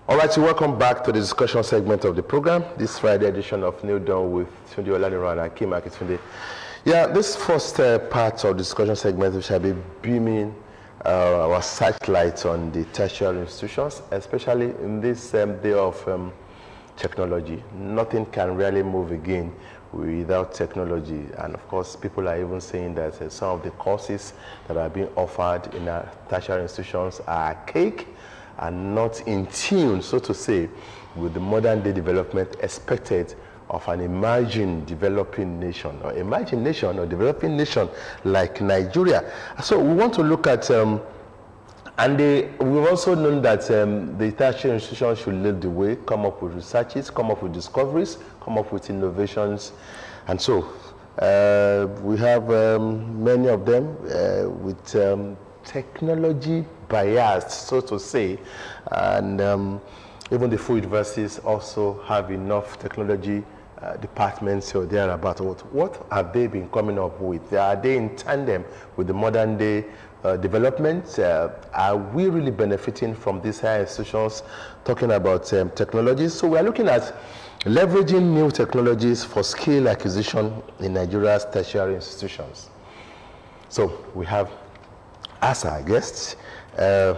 All right, so welcome back to the discussion segment of the program. This Friday edition of New Dawn with Tunde Olaniro and Akim Akitunde. Yeah, this first part of the discussion segment, we shall be beaming our sightlines on the tertiary institutions, especially in this day of technology. Nothing can really move again without technology. And of course, people are even saying that some of the courses that are being offered in our tertiary institutions are archaic and not in tune, so to say, with the modern day development expected of an emerging developing nation, or emerging nation or developing nation like Nigeria. So we want to look at, we've also known that the tertiary institutions should lead the way, come up with researches, come up with discoveries, come up with innovations. And so we have many of them with technology biased, so to say, and even the full universities also have enough technology departments or thereabout. What have they been coming up with? Are they in tandem with the modern day development? Are we really benefiting from these higher institutions talking about technologies? So we are looking at leveraging new technologies for skill acquisition in Nigeria's tertiary institutions. So we have as our guests a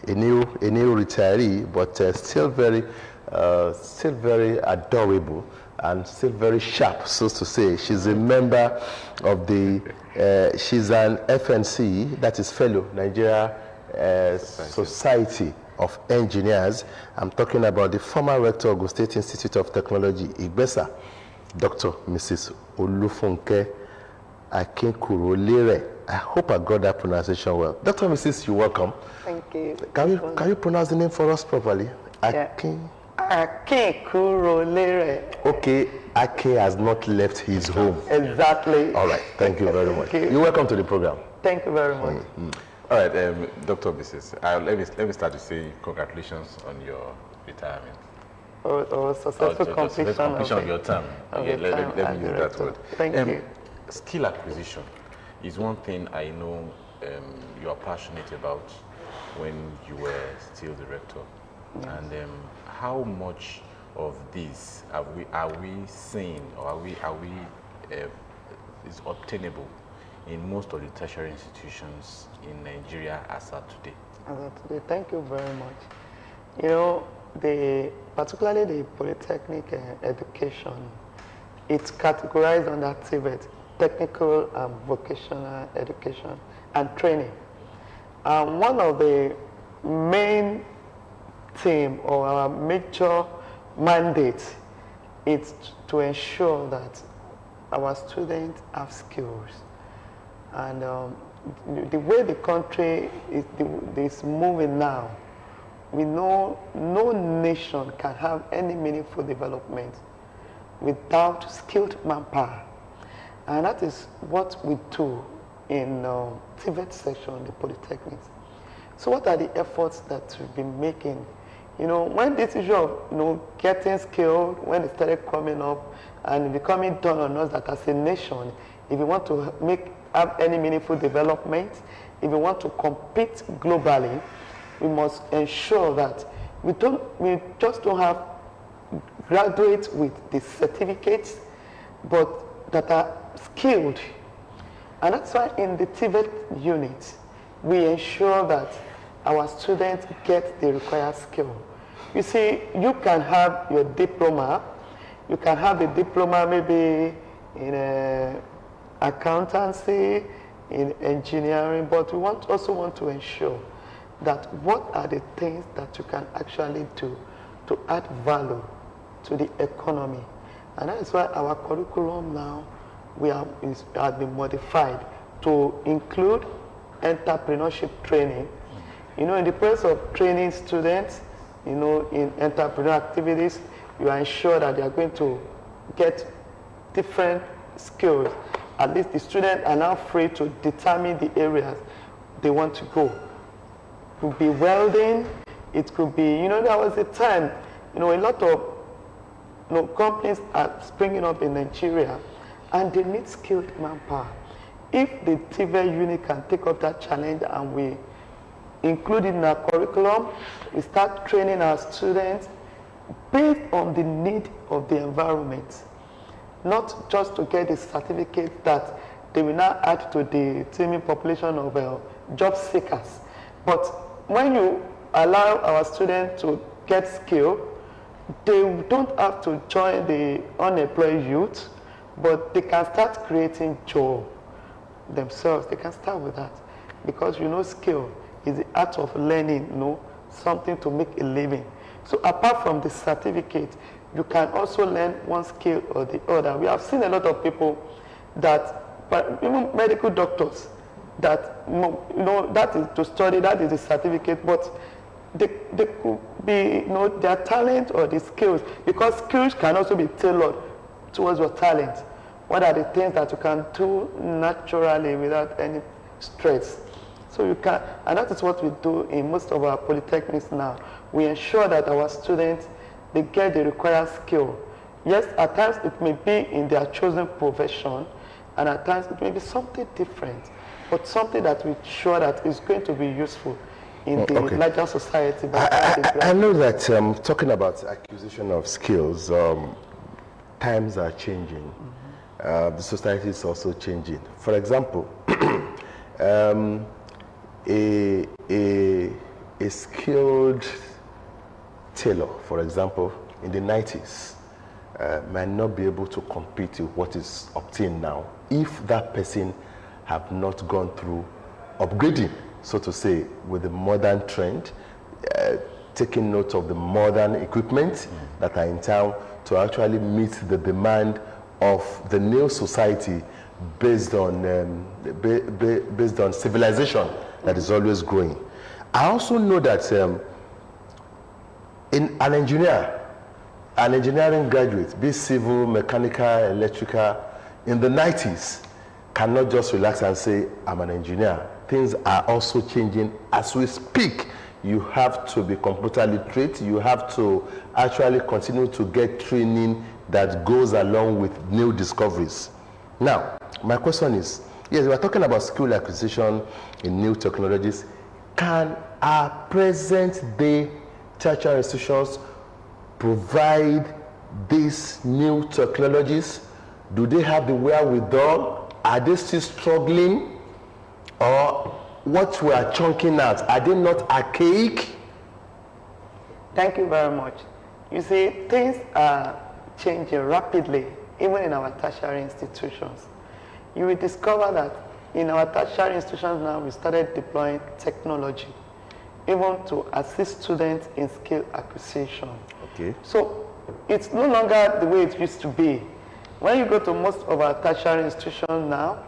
new retiree, but still very adorable and still very sharp, so to say. She's a member of the, she's an FNC, that is Fellow Nigeria Society of Engineers. I'm talking about the former rector of Ogun State Institute of Technology, Igbesa, Dr. Mrs. Olufunke Akinkurolere. I hope I got that pronunciation well. Dr. Mrs., you're welcome. Thank you. Can you pronounce the name for us properly? Akin Kurolere. Okay, Akin has not left his home. Exactly. All right, thank you very much. You're welcome to the program. Thank you very much. All right, Dr. Mrs., let me start to say congratulations on your retirement. Or successful completion of your term. Let me use that word. Thank you. Skill acquisition is one thing I know you are passionate about when you were still the rector. Yes. And how much of this are we seeing, or is obtainable in most of the tertiary institutions in Nigeria as of today? As of today, thank you very much. You know, particularly the polytechnic education, it's categorized under TVET, technical and vocational education and training. One of the main theme or our major mandate is to ensure that our students have skills. And the way the country is moving now, we know no nation can have any meaningful development without skilled manpower. And that is what we do in TVET section, the polytechnics. So what are the efforts that we've been making? You know, when this issue of getting skilled, when it started coming up and becoming done on us that as a nation, if we want to have any meaningful development, if we want to compete globally, we must ensure that we just don't have graduates with the certificates, but that are skilled. And that's why in the TVET unit, we ensure that our students get the required skill. You see, you can have your diploma, you can have a diploma maybe in accountancy, in engineering, but we also want to ensure that what are the things that you can actually do to add value to the economy. And that is why our curriculum now has been modified to include entrepreneurship training. You know, in the process of training students, you know, in entrepreneurial activities, you are ensured that they are going to get different skills. At least the students are now free to determine the areas they want to go. It could be welding, it could be, you know, there was a time, you know, a lot of companies are springing up in Nigeria and they need skilled manpower. If the TVET unit can take up that challenge and we include it in our curriculum. We start training our students based on the need of the environment, not just to get a certificate that they will now add to the teeming population of job seekers. But when you allow our students to get skill, they don't have to join the unemployed youth, but they can start creating job themselves. They can start with that, because skill is the art of learning, something to make a living. So apart from the certificate, you can also learn one skill or the other. We have seen a lot of people that, but even medical doctors, that that is to study, that is the certificate, but they could be their talent or the skills, because skills can also be tailored towards your talent. What are the things that you can do naturally without any stress? So you can, and that is what we do in most of our polytechnics now. We ensure that our students, they get the required skill. Yes, at times it may be in their chosen profession, and at times it may be something different, but something that we ensure that is going to be useful in the larger society. I know that talking about acquisition of skills, times are changing. The society is also changing. For example, a skilled tailor, for example, in the 90s, might not be able to compete with what is obtained now if that person have not gone through upgrading, so to say, with the modern trend, taking note of the modern equipment that are in town to actually meet the demand of the new society based on civilization that is always growing. I also know that in an engineering graduate, be civil, mechanical, electrical, in the 90s, cannot just relax and say, I'm an engineer. Things are also changing as we speak. You have to be computer literate. You have to actually continue to get training that goes along with new discoveries. Now, my question is, yes, we're talking about skill acquisition in new technologies. Can our present-day tertiary institutions provide these new technologies? Do they have the wherewithal? Are they still struggling? Or what we are chunking out, are they not archaic? Thank you very much. You see, things are changing rapidly, even in our tertiary institutions. You will discover that in our tertiary institutions now, we started deploying technology, even to assist students in skill acquisition. Okay. So it's no longer the way it used to be. When you go to most of our tertiary institutions now,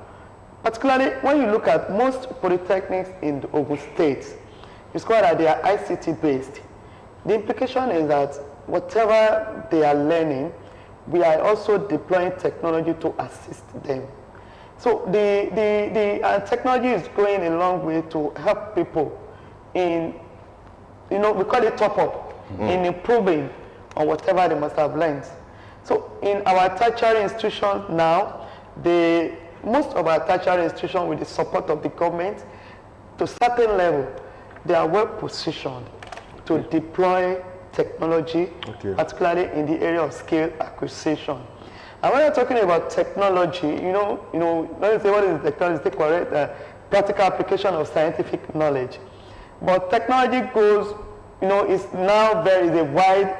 particularly when you look at most polytechnics in the Ogun State, you discover that they are ICT based. The implication is that whatever they are learning, we are also deploying technology to assist them. So the technology is going a long way to help people in, we call it top up, in improving on whatever they must have learned. So in our tertiary institutions now, most of our tertiary institutions, with the support of the government, to a certain level, they are well positioned to deploy technology, particularly in the area of skill acquisition. And when you're talking about technology, let me say what is technology, the correct practical application of scientific knowledge. But technology goes, is now is a wide,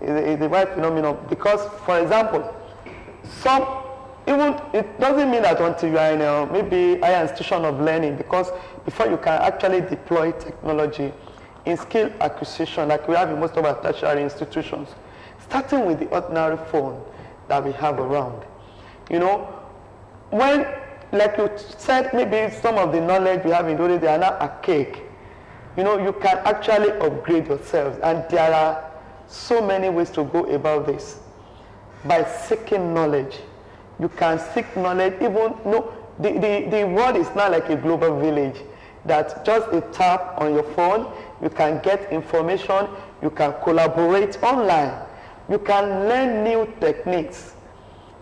is a wide phenomenon, because, for example, it doesn't mean that until you are in maybe higher institution of learning, because before you can actually deploy technology in skill acquisition, like we have in most of our tertiary institutions, starting with the ordinary phone that we have around. When, like you said, maybe some of the knowledge we have in those days, they are now archaic. You can actually upgrade yourselves, and there are so many ways to go about this. By seeking knowledge, you can seek knowledge. Even the world is not like a global village, that just a tap on your phone, you can get information, you can collaborate online, you can learn new techniques.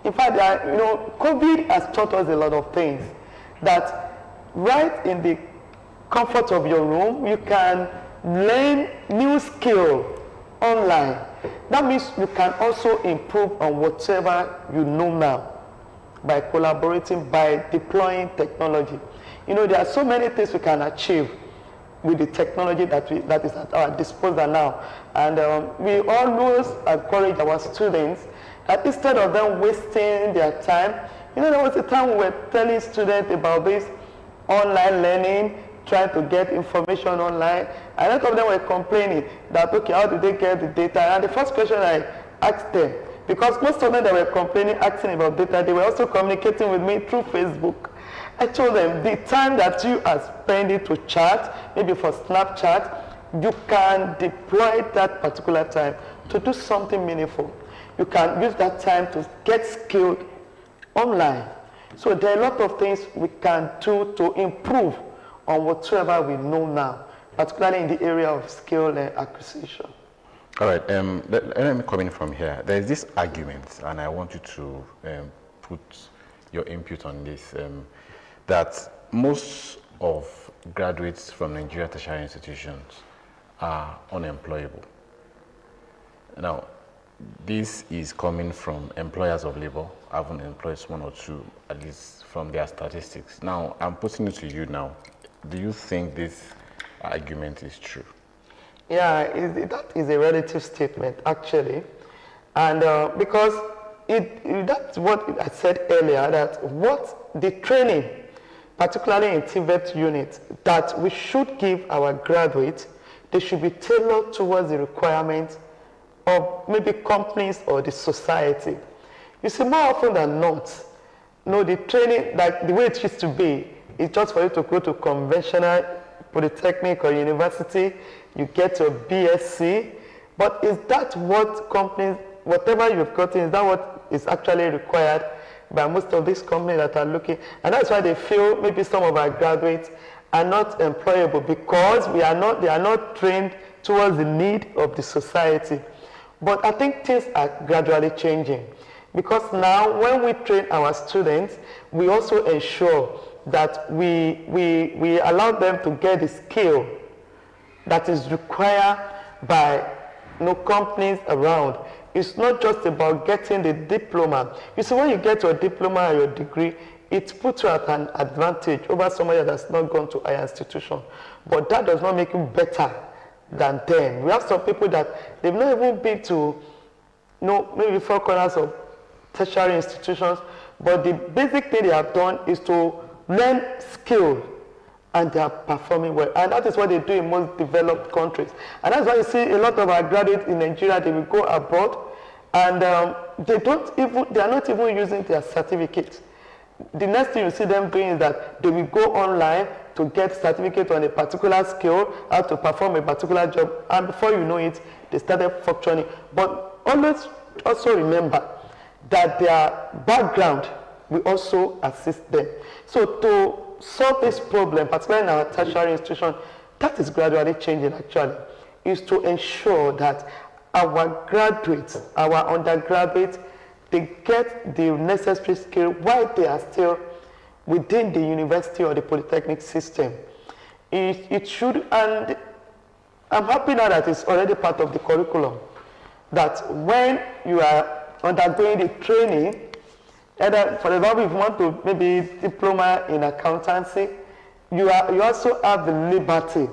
In fact, COVID has taught us a lot of things, that right in the comfort of your room. You can learn new skill online. That means you can also improve on whatever you know now by collaborating, by deploying technology. You know, there are so many things we can achieve with the technology that is at our disposal now. And we always encourage our students that instead of them wasting their time, you know, there was a time we were telling students about this online learning, trying to get information online, and a lot of them were complaining that, okay, how did they get the data? And the first question I asked them, because most of them that were complaining, asking about data, they were also communicating with me through Facebook. I told them the time that you are spending to chat, maybe for Snapchat, you can deploy that particular time to do something meaningful. You can use that time to get skilled online. So there are a lot of things we can do to improve on whatever we know now, particularly in the area of skill acquisition. All right, let me come in from here. There is this argument, and I want you to put your input on this, that most of graduates from Nigeria tertiary institutions are unemployable. Now, this is coming from employers of labor, having employed one or two, at least from their statistics. Now, I'm putting it to you now. Do you think this argument is true? Yeah, that is a relative statement, actually. And because that's what I said earlier, that what the training, particularly in TVET units, that we should give our graduates, they should be tailored towards the requirements of maybe companies or the society. You see, more often than not, the training, like the way it used to be, is just for you to go to conventional polytechnic or university, you get your BSc, but is that what companies, whatever you've gotten, is that what is actually required by most of these companies that are looking? And that's why they feel maybe some of our graduates are not employable, because they are not trained towards the need of the society. But I think things are gradually changing, because now when we train our students, we also ensure that we allow them to get the skill that is required by companies around. It's not just about getting the diploma. You see, when you get your diploma or your degree, it puts you at an advantage over somebody that's not gone to higher institution. But that does not make you better than them. We have some people that they've not even been to maybe 4 corners of tertiary institutions, but the basic thing they have done is to learn skill, and they are performing well. And that is what they do in most developed countries. And that's why you see a lot of our graduates in Nigeria, they will go abroad, and they are not even using their certificates. The next thing you see them doing is that they will go online to get certificate on a particular skill, how to perform a particular job, and before you know it, they started functioning. But always also remember that their background will also assist them. So to solve this problem, particularly in our tertiary institution, that is gradually changing actually, is to ensure that our graduates, our undergraduates, they get the necessary skill while they are still within the university or the polytechnic system. It should, and I'm happy now that it's already part of the curriculum, that when you are undergoing the training, either, for example, if you want to maybe diploma in accountancy, you also have the liberty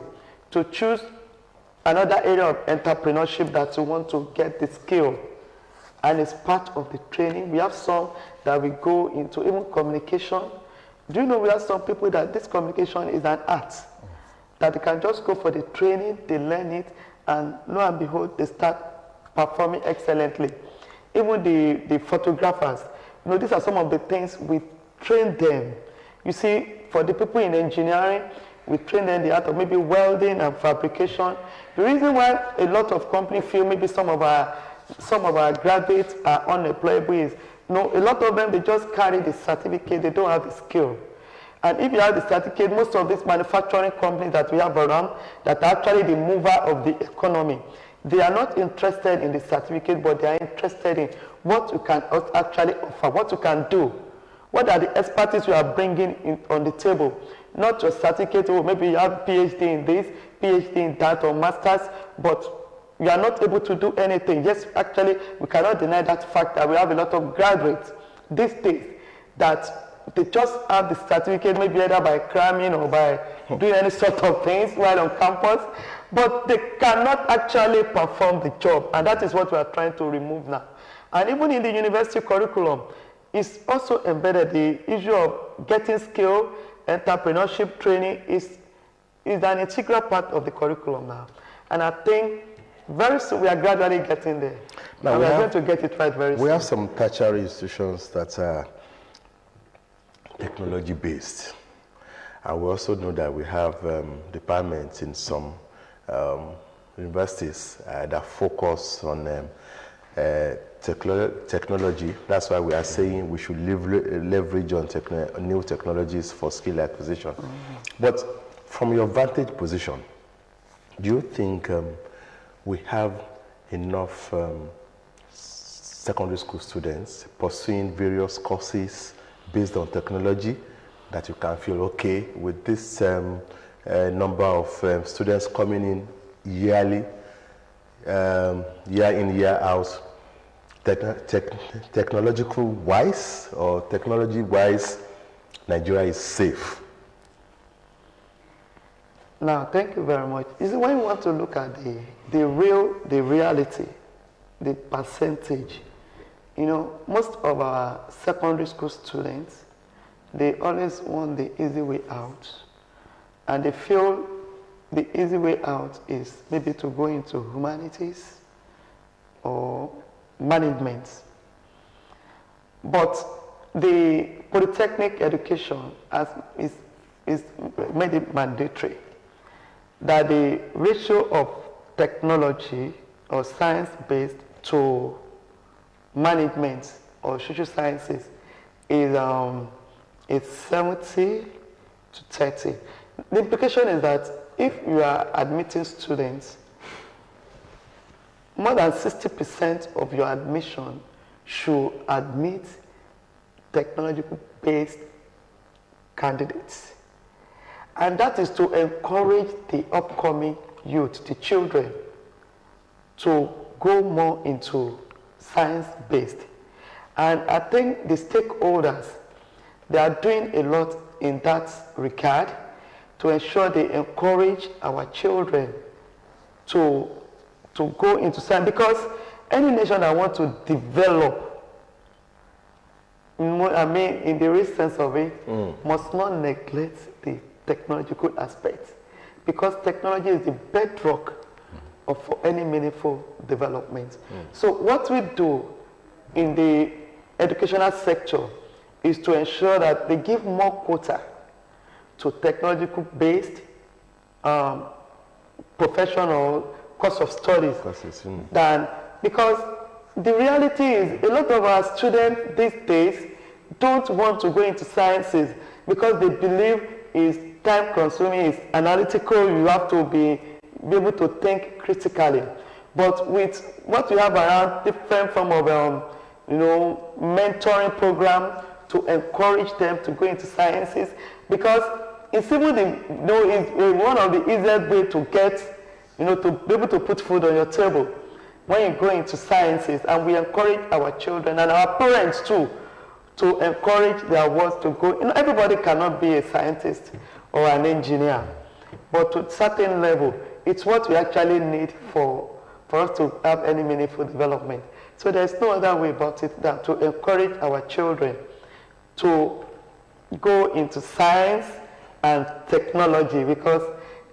to choose another area of entrepreneurship that you want to get the skill. And it's part of the training. We have some that we go into even communication. Do you know we have some people that this communication is an art, that they can just go for the training, they learn it, and lo and behold, they start performing excellently. Even the photographers, these are some of the things we train them. You see, for the people in engineering, we train them the art of maybe welding and fabrication. The reason why a lot of companies feel maybe some of our graduates are unemployable is, a lot of them, they just carry the certificate, they don't have the skill. And if you have the certificate, most of these manufacturing companies that we have around, that are actually the mover of the economy, they are not interested in the certificate, but they are interested in what you can actually offer, what you can do. What are the expertise you are bringing on the table not your certificate, or maybe you have PhD in this, PhD in that, or masters, but you are not able to do anything. Yes, actually, we cannot deny that fact that we have a lot of graduates these days that they just have the certificate, maybe either by cramming or by doing any sort of things while on campus, but they cannot actually perform the job, and that is what we are trying to remove now. And even in the university curriculum, it's also embedded the issue of getting skill, entrepreneurship training is an integral part of the curriculum now. And I think very soon we are gradually getting there. Now and we are going to get it right very soon. We have some tertiary institutions that are technology based. And we also know that we have departments in some universities that focus on technology. That's why we are saying we should leverage on new technologies for skill acquisition. But from your vantage position, do you think we have enough secondary school students pursuing various courses based on technology that you can feel okay with this number of students coming in yearly, year in, year out, technological wise or technology wise, Nigeria is safe? Now, thank you very much. You see, when you want to look at the reality, the percentage, you know, most of our secondary school students, they always want the easy way out. And they feel the easy way out is maybe to go into humanities or management. But the polytechnic education is made it mandatory that the ratio of technology or science-based to management or social sciences is 70 to 30. The implication is that if you are admitting students, more than 60% of your admission should admit technological-based candidates. And that is to encourage the upcoming youth, the children, to go more into science-based. And I think the stakeholders, they are doing a lot in that regard to ensure they encourage our children to go into science, because any nation that wants to develop, I mean, in the real sense of it, must not neglect the technological aspects, because technology is the bedrock for any meaningful development. So what we do in the educational sector is to ensure that they give more quota to technological-based professional course of studies than, because the reality is a lot of our students these days don't want to go into sciences because they believe it's time-consuming, it's analytical, you have to be able to think critically. But with what we have around, different form of mentoring program to encourage them to go into sciences, because it's even it's one of the easiest way to get, to be able to put food on your table when you go into sciences. And we encourage our children and our parents too to encourage their words to go. Everybody cannot be a scientist or an engineer, but to a certain level, it's what we actually need for us to have any meaningful development. So there's no other way about it than to encourage our children to go into science and technology, because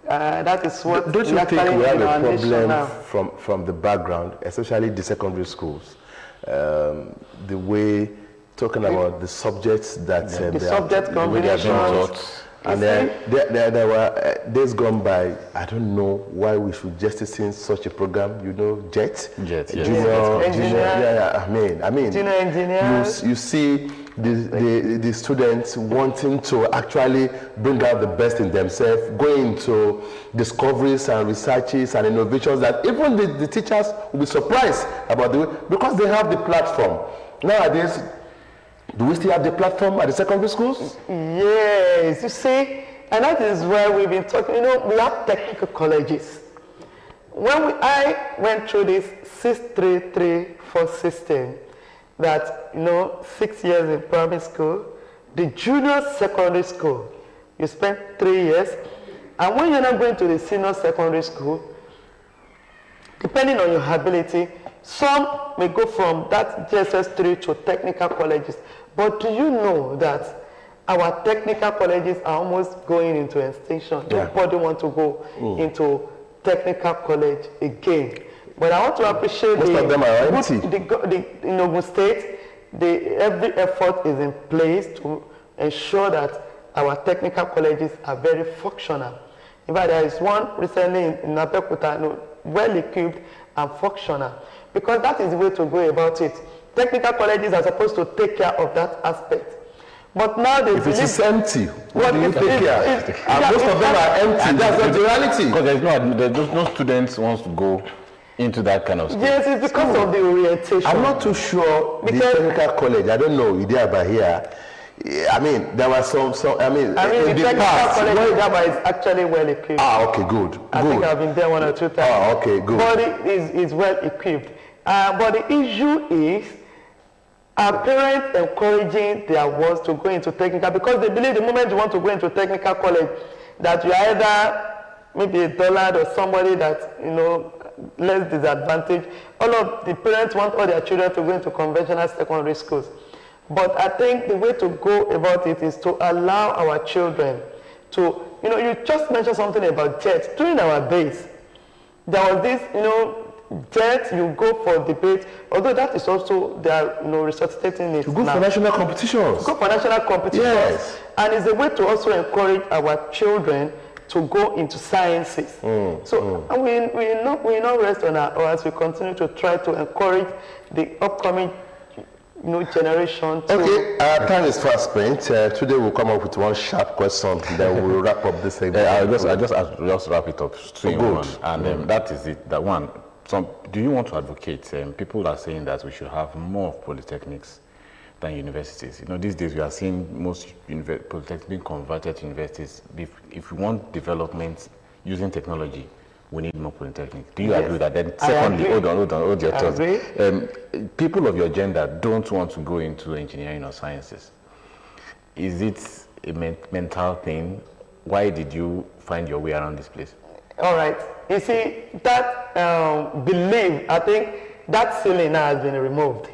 that is what don't you think we have a problem from the background, especially the secondary schools, the way talking about the subjects that the subject combinations. And there were days gone by, I don't know why we should just sing such a program, JET, junior engineer, I mean, junior engineers. You see the students wanting to actually bring out the best in themselves, going into discoveries and researches and innovations that even the teachers will be surprised about the way, because they have the platform. Nowadays, do we still have the platform at the secondary schools? Yes, you see, and that is where we've been talking, you know, we have technical colleges. When I went through this 6-3-3-4 system, that, you know, 6 years in primary school, the junior secondary school, you spend 3 years, and when you're not going to the senior secondary school, depending on your ability, some may go from that JSS3 to technical colleges. But do you know that our technical colleges are almost going into extinction? Yeah. Nobody wants to go into technical college again. But I want to appreciate most of them are empty. In Ogun State, every effort is in place to ensure that our technical colleges are very functional. In fact, there is one recently in Abeokuta, well equipped and functional, because that is the way to go about it. Technical colleges are supposed to take care of that aspect. But now they if it is empty, what do you take care? And most of them are empty. That's not the reality. Because there's no students wants to go into that kind of school. Yes, it's because of the orientation. I'm not too sure the technical college. I don't know Idea here. I mean, there was some. I mean, the technical college is actually well equipped. Ah, okay, good. I think I've been there 1 or 2 times. Ah, okay, good. But it is well equipped. But the issue is, are parents encouraging their ones to go into technical, because they believe the moment you want to go into technical college, that you are either maybe a dullard or somebody that, you know, less disadvantaged. All of the parents want all their children to go into conventional secondary schools. But I think the way to go about it is to allow our children to, you know, you just mentioned something about jets. During our days, there was this, you know, jets, you go for debate, although that is also, they are, you know, resuscitating it. To go for national competitions. Go for national competitions. Yes. And it's a way to also encourage our children to go into sciences. And we not rest on our oars. We continue to try to encourage the upcoming generation. Okay, our time is fast spent. Today we'll come up with one sharp question, then we'll wrap up this segment. I'll just wrap it up straight on. And that is it. That one. Do you want to advocate? People are saying that we should have more polytechnics than universities. You know, these days we are seeing most polytechnics being converted to universities. If we want development using technology, we need more polytechnics. Do you agree with that? Then secondly, hold your thoughts. People of your gender don't want to go into engineering or sciences. Is it a mental thing? Why did you find your way around this place? All right. You see, that belief, I think that ceiling now has been removed.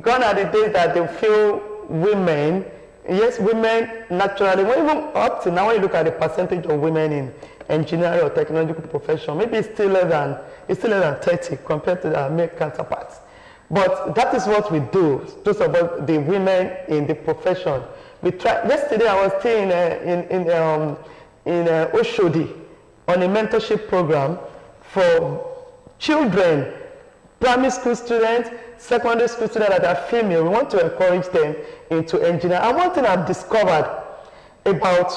Gone are the days that they feel women, yes, women naturally, even up to now, when you look at the percentage of women in engineering or technological profession, maybe it's still less than 30 compared to their male counterparts. But that is what we do. Just about the women in the profession. We try. Yesterday, I was still in Oshodi on a mentorship program for children, primary school students, secondary school students that are female. We want to encourage them into engineering. And one thing I've discovered about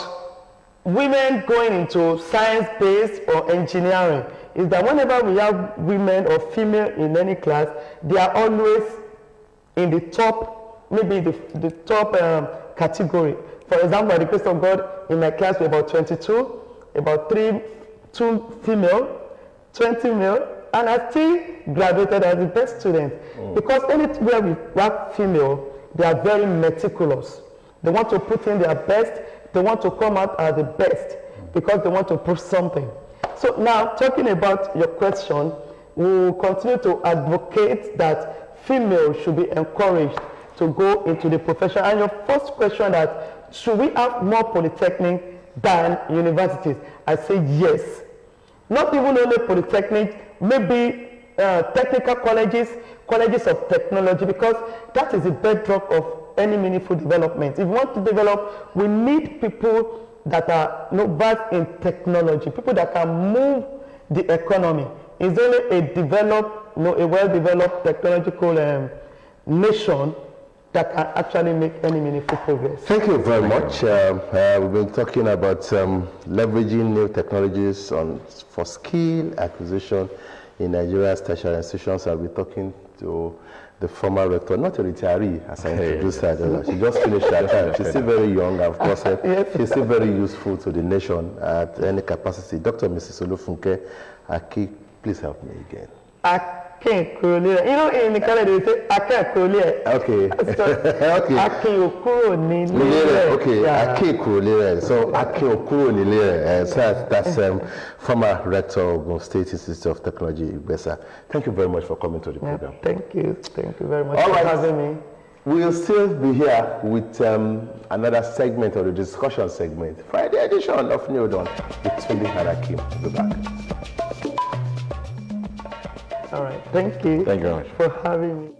women going into science-based or engineering is that whenever we have women or female in any class, they are always in the top, maybe the top category. For example, by the grace of God, in my class we're about 22, about 2 female, 20 male, and I still graduated as the best student. Because anywhere we have female, they are very meticulous. They want to put in their best, they want to come out as the best because they want to prove something. So now, talking about your question, we will continue to advocate that females should be encouraged to go into the profession. And your first question, that should we have more polytechnic than universities? I say yes. Not even only polytechnic, maybe technical colleges, colleges of technology, because that is the bedrock of any meaningful development. If we want to develop, we need people that are versed in technology, people that can move the economy. It's only a developed, a well-developed technological nation that can actually make any meaningful progress. Thank you very much. We've been talking about leveraging new technologies for skill acquisition in Nigeria's tertiary institutions. I'll be talking to the former rector, not a retiree, as I introduced her. She just finished her time. She's still very young, of course. She's still very useful to the nation at any capacity. Dr. Mrs. Olufunke Aki, please help me again. Akin Kurole. You know, in the Canada, they say Akin Kurole. Okay. Okay. Akin Okuro Nilere. Okay. Akin Kurole. So Akin Okuro Nilere. So that's former rector of Ogun State Institute of Technology, Igbesa. Thank you very much for coming to the program. Thank you. Thank you very much for having me. We'll still be here with another segment of the discussion segment. Friday edition of New Dawn with Tunde Harakim. We'll be back. All right. Thank you. Thank you very much for having me.